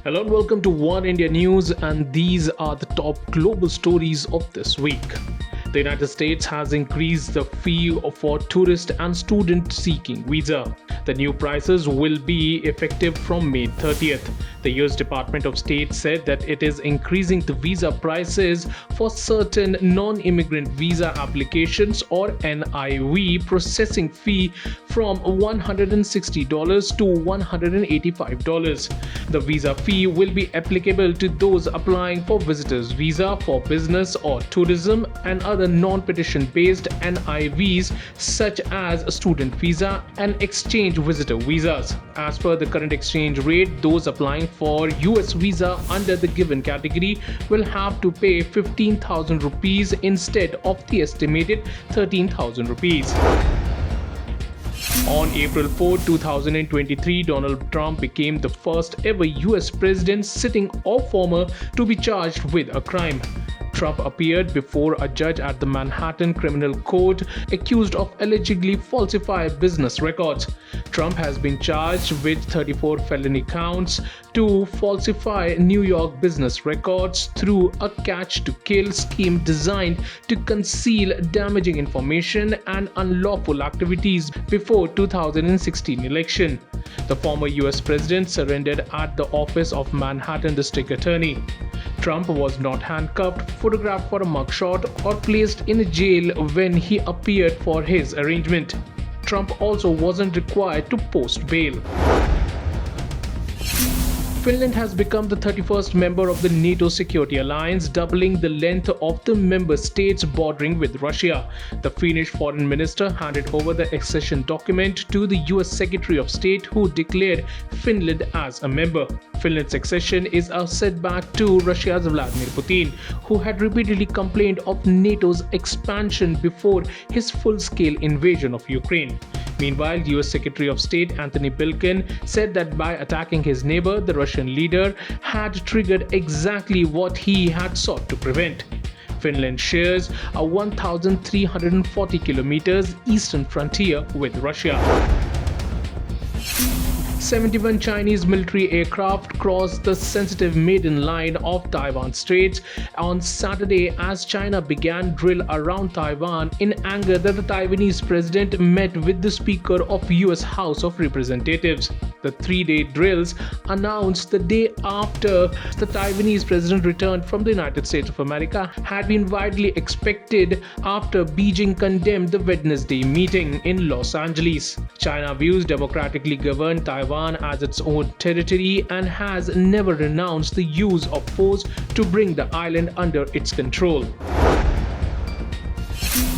Hello and welcome to One India News, and these are the top global stories of this week. The United States has increased the fee for tourist and student seeking visa. The new prices will be effective from May 30th. The US Department of State said that it is increasing the visa prices for certain non-immigrant visa applications or NIV processing fee from $160 to $185. The visa fee will be applicable to those applying for visitors visa for business or tourism and other non-petition based NIVs such as student visa and exchange visitor visas. As per the current exchange rate, those applying for US visa under the given category will have to pay 15,000 rupees instead of the estimated 13,000 rupees. On April 4, 2023, Donald Trump became the first ever US president, sitting or former, to be charged with a crime. Trump appeared before a judge at the Manhattan Criminal Court accused of allegedly falsifying business records. Trump has been charged with 34 felony counts to falsify New York business records through a catch-to-kill scheme designed to conceal damaging information and unlawful activities before 2016 election. The former US president surrendered at the office of Manhattan District Attorney. Trump was not handcuffed, photographed for a mugshot, or placed in a jail when he appeared for his arraignment. Trump also wasn't required to post bail. Finland has become the 31st member of the NATO security alliance, doubling the length of the member states bordering with Russia. The Finnish foreign minister handed over the accession document to the US Secretary of State, who declared Finland as a member. Finland's accession is a setback to Russia's Vladimir Putin, who had repeatedly complained of NATO's expansion before his full-scale invasion of Ukraine. Meanwhile, US Secretary of State Antony Blinken said that by attacking his neighbor, the Russian leader had triggered exactly what he had sought to prevent. Finland shares a 1,340 kilometers eastern frontier with Russia. 71 Chinese military aircraft crossed the sensitive maiden line of Taiwan Straits on Saturday as China began drill around Taiwan in anger that the Taiwanese president met with the Speaker of US House of Representatives. The three-day drills, announced the day after the Taiwanese president returned from the United States of America, had been widely expected after Beijing condemned the Wednesday meeting in Los Angeles. China views democratically governed Taiwan as its own territory and has never renounced the use of force to bring the island under its control.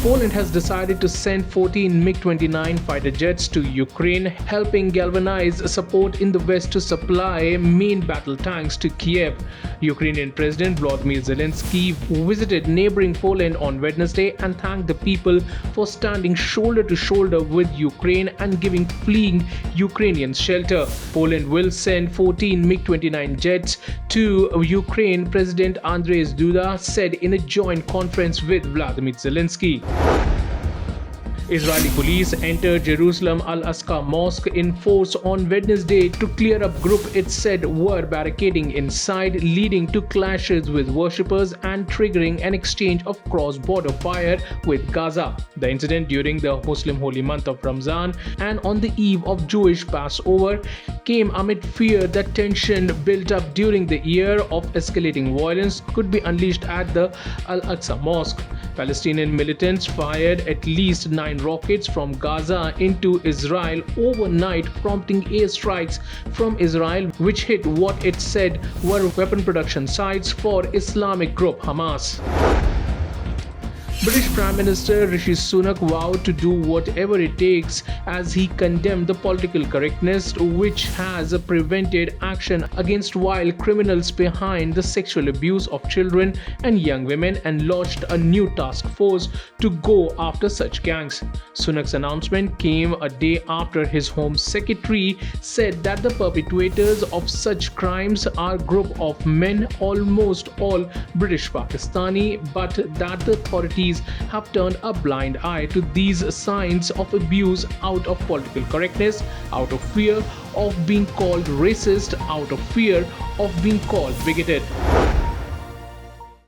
Poland has decided to send 14 MiG-29 fighter jets to Ukraine, helping galvanize support in the West to supply main battle tanks to Kiev. Ukrainian President Volodymyr Zelensky visited neighboring Poland on Wednesday and thanked the people for standing shoulder to shoulder with Ukraine and giving fleeing Ukrainians shelter. Poland will send 14 MiG-29 jets to Ukraine, President Andrzej Duda said in a joint conference with Vladimir Zelensky. Israeli police entered Jerusalem Al-Aqsa Mosque in force on Wednesday to clear up group it said were barricading inside, leading to clashes with worshippers and triggering an exchange of cross-border fire with Gaza. The incident during the Muslim holy month of Ramzan and on the eve of Jewish Passover came amid fear that tension built up during the year of escalating violence could be unleashed at the Al-Aqsa Mosque. Palestinian militants fired at least 9 rockets from Gaza into Israel overnight, prompting airstrikes from Israel, which hit what it said were weapon production sites for Islamic group Hamas. British Prime Minister Rishi Sunak vowed to do whatever it takes as he condemned the political correctness which has prevented action against wild criminals behind the sexual abuse of children and young women and launched a new task force to go after such gangs. Sunak's announcement came a day after his Home Secretary said that the perpetrators of such crimes are a group of men, almost all British Pakistani, but that the authorities authorities have turned a blind eye to these signs of abuse out of political correctness, out of fear of being called racist, out of fear of being called bigoted.